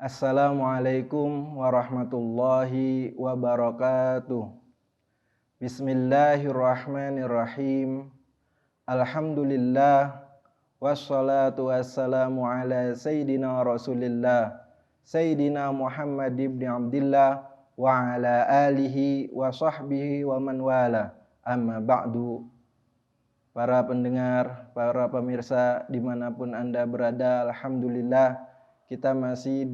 Assalamualaikum warahmatullahi wabarakatuh. Bismillahirrahmanirrahim. Alhamdulillah wassalatu wassalamu ala sayyidina Rasulillah Sayyidina Muhammad ibn Abdillah wa ala alihi wa sahbihi wa man wala. Amma ba'du. Para pendengar, para pemirsa dimanapun Anda berada, alhamdulillah kita masih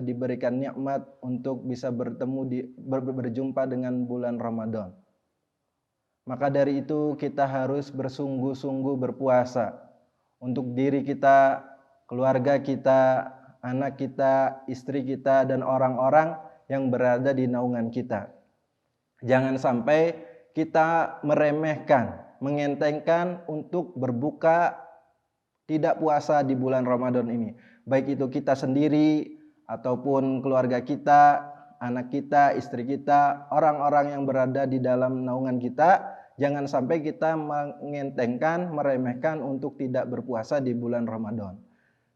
diberikan nikmat untuk bisa berjumpa dengan bulan Ramadan. Maka dari itu kita harus bersungguh-sungguh berpuasa untuk diri kita, keluarga kita, anak kita, istri kita, dan orang-orang yang berada di naungan kita. Jangan sampai kita meremehkan, mengentengkan untuk berbuka tidak puasa di bulan Ramadan ini. Baik itu kita sendiri ataupun keluarga kita, anak kita, istri kita, orang-orang yang berada di dalam naungan kita. Jangan sampai kita mengentengkan, meremehkan untuk tidak berpuasa di bulan Ramadan.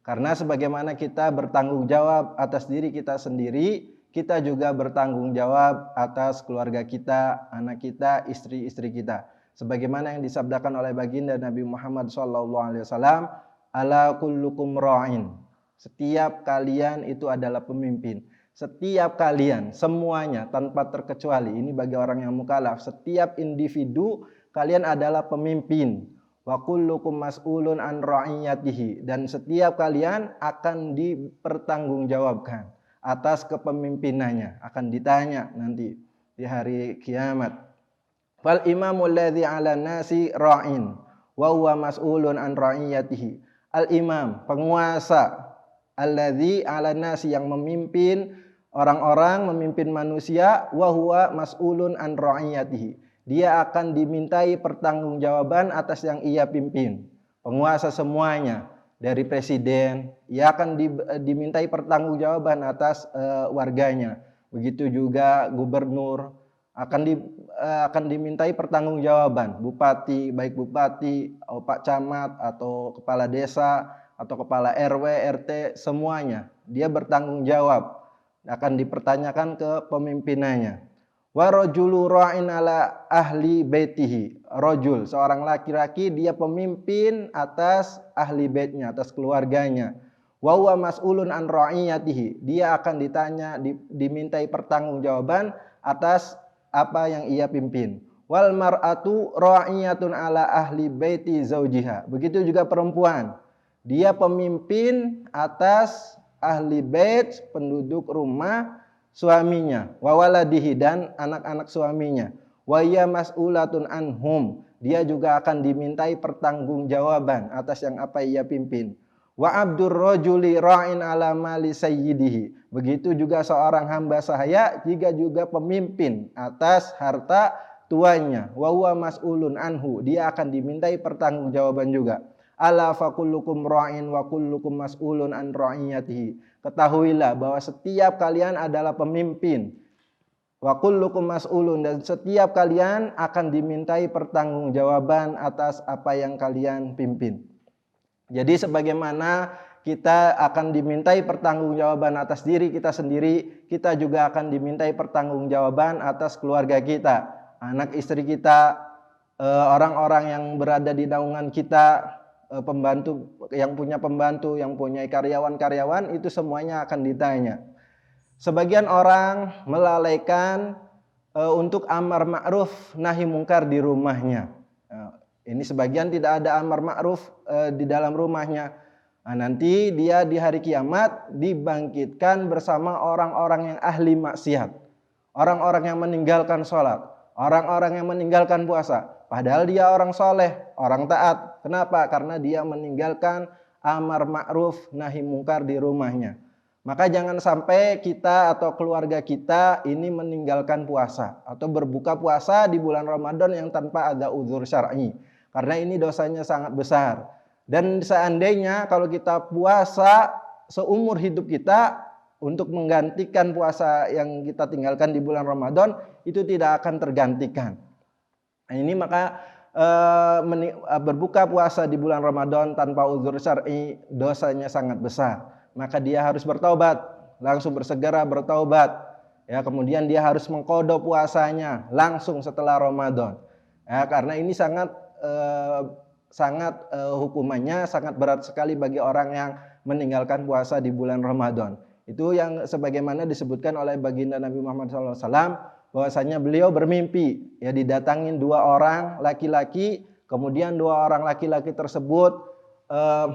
Karena sebagaimana kita bertanggung jawab atas diri kita sendiri, kita juga bertanggung jawab atas keluarga kita, anak kita, istri-istri kita. Sebagaimana yang disabdakan oleh baginda Nabi Muhammad SAW, ala kullukum ra'in. Setiap kalian itu adalah pemimpin. Setiap kalian, semuanya tanpa terkecuali. Ini bagi orang yang mukallaf. Setiap individu kalian adalah pemimpin. Wa kullukum mas'ulun an ra'iyatihi. Dan setiap kalian akan dipertanggungjawabkan atas kepemimpinannya. Akan ditanya nanti di hari kiamat. Fal imamul ladzi 'alan nasi ra'in wa huwa mas'ulun an ra'iyatihi. Al-imam, penguasa, alladzi 'alan nasi, yang memimpin orang-orang, memimpin manusia, wa huwa mas'ulun an ra'iyatihi. Dia akan dimintai pertanggungjawaban atas yang ia pimpin. Penguasa semuanya, dari presiden, ia akan dimintai pertanggungjawaban atas warganya. Begitu juga gubernur akan dimintai pertanggungjawaban, bupati, baik bupati, pak camat atau kepala desa atau kepala RW, RT, semuanya dia bertanggung jawab, akan dipertanyakan ke pemimpinannya. Wa rajulu ra'in ala ahli baitihi. Rajul, seorang laki-laki, dia pemimpin atas ahli baitnya, atas keluarganya. Wa huwa mas'ulun an ra'iyatihi. Dia akan ditanya, dimintai pertanggungjawaban atas apa yang ia pimpin. Wal mar'atu ra'iyatun ala ahli baiti zaujiha. Begitu juga perempuan. Dia pemimpin atas ahli bait, penduduk rumah suaminya. Wa waladihi, dan anak-anak suaminya. Wa ya mas'ulatun anhum. Dia juga akan dimintai pertanggungjawaban atas yang apa ia pimpin. Wa abdur rajuli ra'in ala mali sayyidihi. Begitu juga seorang hamba sahaya juga pemimpin atas harta tuannya. Wa huwa mas'ulun anhu. Dia akan dimintai pertanggungjawaban juga. Ala fa kullukum ra'in wa kullukum mas'ulun an ra'iyatihi. Ketahuilah bahwa setiap kalian adalah pemimpin. Wa kullukum mas'ulun, dan setiap kalian akan dimintai pertanggungjawaban atas apa yang kalian pimpin. Jadi sebagaimana kita akan dimintai pertanggungjawaban atas diri kita sendiri, kita juga akan dimintai pertanggungjawaban atas keluarga kita, anak istri kita, orang-orang yang berada di naungan kita, pembantu, yang punya karyawan-karyawan, itu semuanya akan ditanya. Sebagian orang melalaikan untuk amar ma'ruf nahi mungkar di rumahnya. Ini sebagian tidak ada amar ma'ruf di dalam rumahnya. Nah, nanti dia di hari kiamat dibangkitkan bersama orang-orang yang ahli maksiat. Orang-orang yang meninggalkan sholat. Orang-orang yang meninggalkan puasa. Padahal dia orang soleh, orang taat. Kenapa? Karena dia meninggalkan amar ma'ruf nahi mungkar di rumahnya. Maka jangan sampai kita atau keluarga kita ini meninggalkan puasa atau berbuka puasa di bulan Ramadan yang tanpa ada uzur syar'i. Karena ini dosanya sangat besar. Dan seandainya kalau kita puasa seumur hidup kita untuk menggantikan puasa yang kita tinggalkan di bulan Ramadan, itu tidak akan tergantikan. Nah, ini maka berbuka puasa di bulan Ramadan tanpa uzur syar'i dosanya sangat besar. maka dia harus bertaubat, langsung bersegera bertaubat. Ya, kemudian dia harus mengqadha puasanya langsung setelah Ramadan. Ya, karena ini sangat hukumannya sangat berat sekali bagi orang yang meninggalkan puasa di bulan Ramadan. Itu yang sebagaimana disebutkan oleh baginda Nabi Muhammad SAW, bahwasanya beliau bermimpi, ya, didatangin 2 orang laki-laki, kemudian 2 orang laki-laki tersebut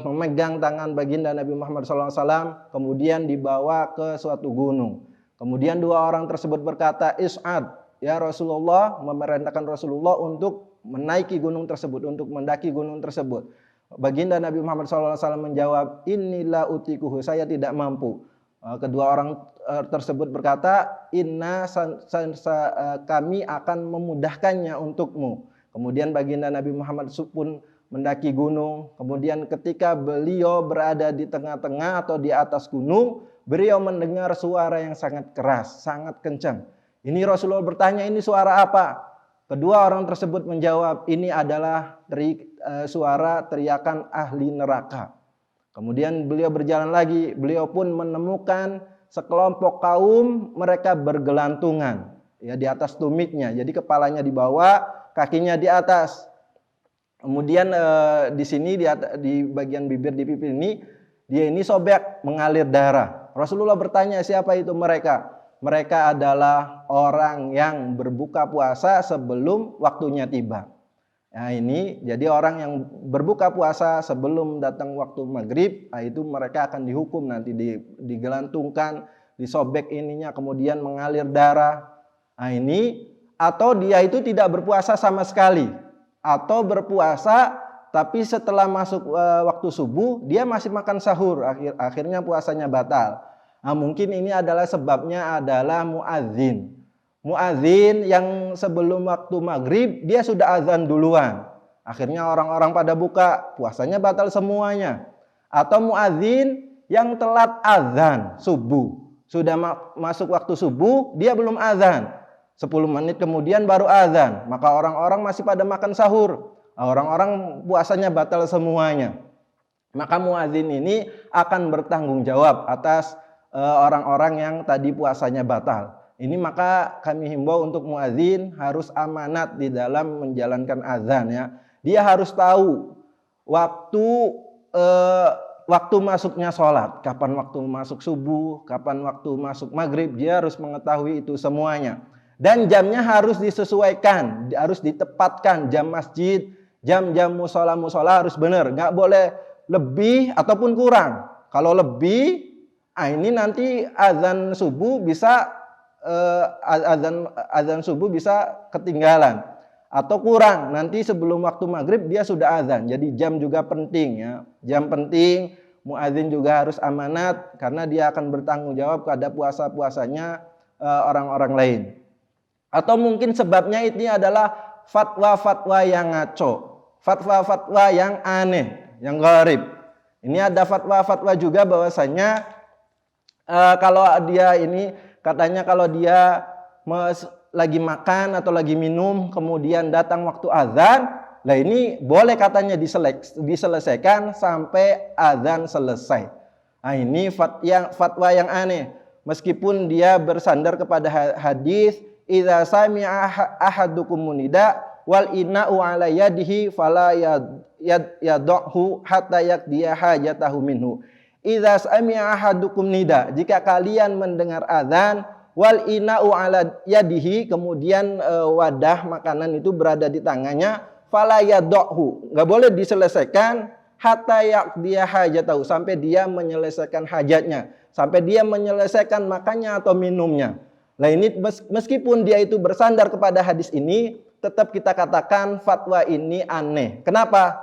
memegang tangan baginda Nabi Muhammad SAW, kemudian dibawa ke suatu gunung. Kemudian 2 orang tersebut berkata, "Is'ad, ya Rasulullah," memerintahkan Rasulullah untuk menaiki gunung tersebut, untuk mendaki gunung tersebut. Baginda Nabi Muhammad SAW menjawab, "Inilah utikuhu, saya tidak mampu." Kedua orang tersebut berkata, kami akan memudahkannya untukmu." Kemudian baginda Nabi Muhammad pun mendaki gunung. Kemudian ketika beliau berada di tengah-tengah atau di atas gunung, beliau mendengar suara yang sangat keras, sangat kencang. Ini Rasulullah bertanya, "Ini suara apa?" Kedua orang tersebut menjawab, "Ini adalah suara teriakan ahli neraka." Kemudian beliau berjalan lagi, beliau pun menemukan sekelompok kaum, mereka bergelantungan, ya, di atas tumitnya. Jadi kepalanya di bawah, kakinya di atas. Kemudian di sini di bagian bibir, di pipi ini, dia ini sobek, mengalir darah. Rasulullah bertanya, siapa itu mereka? Mereka adalah orang yang berbuka puasa sebelum waktunya tiba. Nah, ini jadi orang yang berbuka puasa sebelum datang waktu maghrib, nah itu mereka akan dihukum nanti, digelantungkan, disobek ininya, kemudian mengalir darah. Nah ini, atau dia itu tidak berpuasa sama sekali, atau berpuasa tapi setelah masuk waktu subuh dia masih makan sahur, akhirnya puasanya batal. Nah, mungkin ini adalah sebabnya adalah muadzin. Muadzin yang sebelum waktu maghrib dia sudah azan duluan, akhirnya orang-orang pada buka, puasanya batal semuanya. Atau muadzin yang telat azan subuh, sudah masuk waktu subuh dia belum azan, 10 menit kemudian baru azan, maka orang-orang masih pada makan sahur, orang-orang puasanya batal semuanya. Maka muadzin ini akan bertanggung jawab atas orang-orang yang tadi puasanya batal. Ini maka kami himbau untuk muadzin harus amanat di dalam menjalankan azan, ya. Dia harus tahu waktu masuknya sholat, kapan waktu masuk subuh, kapan waktu masuk maghrib, dia harus mengetahui itu semuanya. Dan jamnya harus disesuaikan, harus ditepatkan, jam masjid, jam-jam musola harus benar, nggak boleh lebih ataupun kurang. Kalau lebih, ini nanti azan subuh bisa azan subuh bisa ketinggalan, atau kurang, nanti sebelum waktu maghrib dia sudah azan. Jadi jam juga penting, ya, jam penting. Muadzin juga harus amanat karena dia akan bertanggung jawab pada puasa-puasanya orang-orang lain. Atau mungkin sebabnya ini adalah fatwa-fatwa yang ngaco, fatwa-fatwa yang aneh, yang gharib. Ini ada fatwa-fatwa juga bahwasanya kalau dia ini katanya kalau dia lagi makan atau lagi minum kemudian datang waktu azan, lah ini boleh katanya diselesaikan sampai azan selesai. Nah, ini fatwa yang aneh. Meskipun dia bersandar kepada hadis, "Idza sami'a ahadukum munida wal ina'u 'ala yadihi fala yad'hu hatta yaqdiya hajatahu minhu." Idza sami'a ahadukum nida, jika kalian mendengar azan, wal ina'u 'ala yadihi, kemudian wadah makanan itu berada di tangannya, fala yad'hu, enggak boleh diselesaikan, hatta yaqdiya hajatahu, sampai dia menyelesaikan hajatnya, sampai dia menyelesaikan makannya atau minumnya. Nah, ini meskipun dia itu bersandar kepada hadis ini, tetap kita katakan fatwa ini aneh. Kenapa?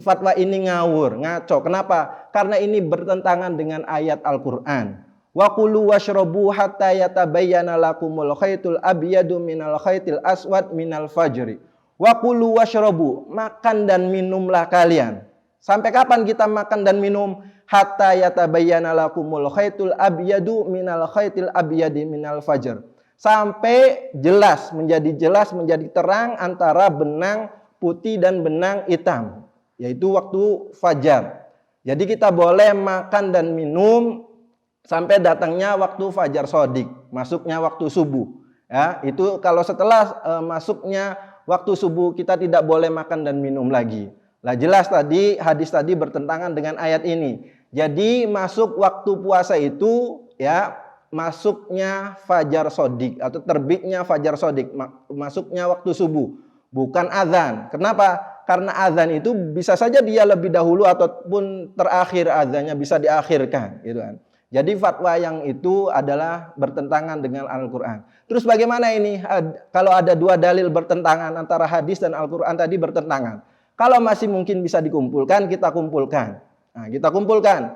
Fatwa ini ngawur, ngaco. Kenapa? Karena ini bertentangan dengan ayat Al-Quran. Wa kulu washrobu hatta yatabayyana lakumul khaytul abyadu minal khaytil aswad minal fajri. Wa kulu washrobu, makan dan minumlah kalian. Sampai kapan kita makan dan minum? Hatta yatabayyana lakumul khaytul abyadu minal khaytil abyadi minal fajr. Sampai jelas, menjadi terang antara benang putih dan benang hitam, yaitu waktu fajar. Jadi kita boleh makan dan minum sampai datangnya waktu fajar shodiq, masuknya waktu subuh. Ya, itu kalau setelah masuknya waktu subuh kita tidak boleh makan dan minum lagi. Lah jelas tadi hadis tadi bertentangan dengan ayat ini. Jadi masuk waktu puasa itu ya masuknya fajar shodiq atau terbitnya fajar shodiq, masuknya waktu subuh, bukan azan. Kenapa? Karena azan itu bisa saja dia lebih dahulu ataupun terakhir azannya bisa diakhirkan, gitu kan. Jadi fatwa yang itu adalah bertentangan dengan Al-Quran. Terus bagaimana ini kalau ada dua dalil bertentangan antara hadis dan Al-Quran tadi bertentangan? Kalau masih mungkin bisa dikumpulkan, kita kumpulkan. Nah, kita kumpulkan.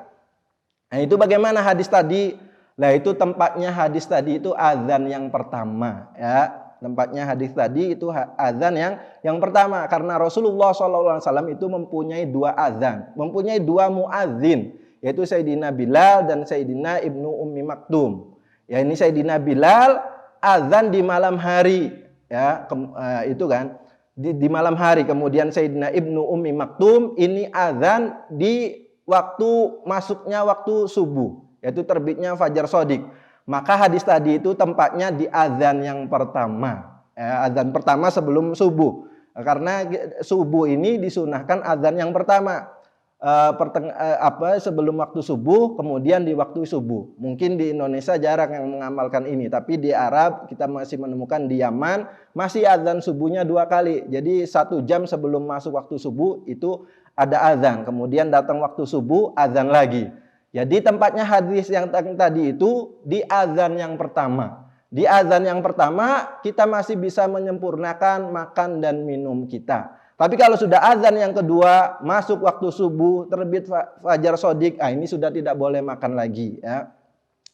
Nah, itu bagaimana hadis tadi? Nah, itu tempatnya hadis tadi itu azan yang pertama, ya. Tempatnya hadis tadi itu azan yang pertama, karena Rasulullah SAW itu mempunyai dua azan, mempunyai dua muadzin, yaitu Sayyidina Bilal dan Sayyidina Ibnu Ummi Maktum. Ya, ini Sayyidina Bilal azan di malam hari, ya, itu kan di malam hari. Kemudian Sayyidina Ibnu Ummi Maktum ini azan di waktu masuknya waktu subuh, yaitu terbitnya fajar shodiq. Maka hadis tadi itu tempatnya di azan yang pertama, ya, azan pertama sebelum subuh. Karena subuh ini disunahkan azan yang pertama, sebelum waktu subuh, kemudian di waktu subuh. Mungkin di Indonesia jarang yang mengamalkan ini, tapi di Arab kita masih menemukan, di Yaman masih azan subuhnya 2 kali. Jadi 1 jam sebelum masuk waktu subuh itu ada azan, kemudian datang waktu subuh azan lagi. Jadi tempatnya hadis yang tadi itu di azan yang pertama. Di azan yang pertama kita masih bisa menyempurnakan makan dan minum kita. Tapi kalau sudah azan yang kedua, masuk waktu subuh, terbit fajar shodiq, ini sudah tidak boleh makan lagi, ya.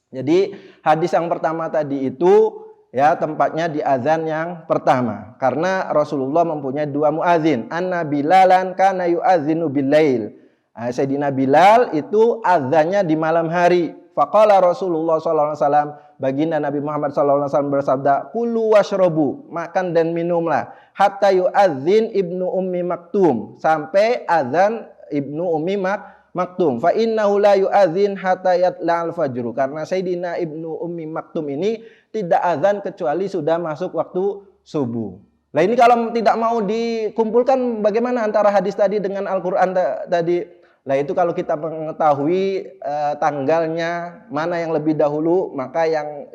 Jadi hadis yang pertama tadi itu ya tempatnya di azan yang pertama. Karena Rasulullah mempunyai 2 muadzin. Anna Bilalan kana yu'adzinu bil-lail. Sayyidina Bilal itu azannya di malam hari. Faqala Rasulullah SAW, baginda Nabi Muhammad SAW bersabda, kulu washrobu, makan dan minumlah, hatta yu'adzin Ibnu Ummi Maktum, sampai azan Ibnu Ummi Maktum. Fa innahu la yu'adzin hatta yatla'al fajru, karena Sayyidina Ibnu Ummi Maktum ini tidak azan kecuali sudah masuk waktu subuh. Nah, ini kalau tidak mau dikumpulkan bagaimana antara hadis tadi dengan Al-Quran tadi? Nah, itu kalau kita mengetahui tanggalnya mana yang lebih dahulu, maka yang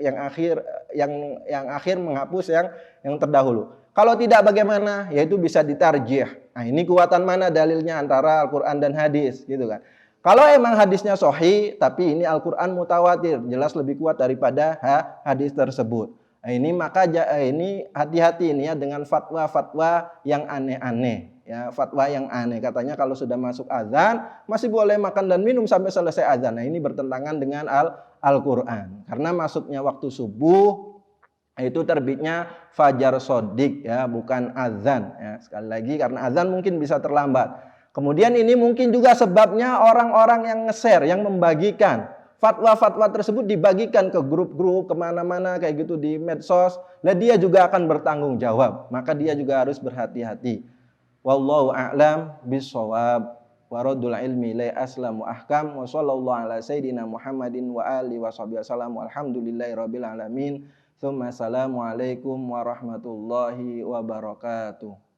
akhir menghapus yang terdahulu. Kalau tidak bagaimana? Yaitu bisa ditarjih. Nah, ini kuatan mana dalilnya antara Al-Quran dan hadis, gitu kan. Kalau emang hadisnya sahih, tapi ini Al-Quran mutawatir, jelas lebih kuat daripada hadis tersebut. Nah, ini maka ini hati-hati ini ya dengan fatwa-fatwa yang aneh-aneh. Ya, fatwa yang aneh, katanya kalau sudah masuk azan masih boleh makan dan minum sampai selesai azan. Nah, ini bertentangan dengan Al-Quran. Karena masuknya waktu subuh itu terbitnya fajar shodiq, ya, bukan azan, ya. Sekali lagi karena azan mungkin bisa terlambat. Kemudian ini mungkin juga sebabnya orang-orang yang nge-share, yang membagikan fatwa-fatwa tersebut, dibagikan ke grup-grup, kemana-mana kayak gitu di medsos. Nah, dia juga akan bertanggung jawab. Maka dia juga harus berhati-hati. Wallahu a'lam bishawab. Waradul ilmi la aslamu ahkam. Wa sallallahu ala sayyidina Muhammadin wa alihi wa sahbihi wasallam. Walhamdulillahi rabbil alamin. Tsumma assalamu alaikum warahmatullahi wabarakatuh.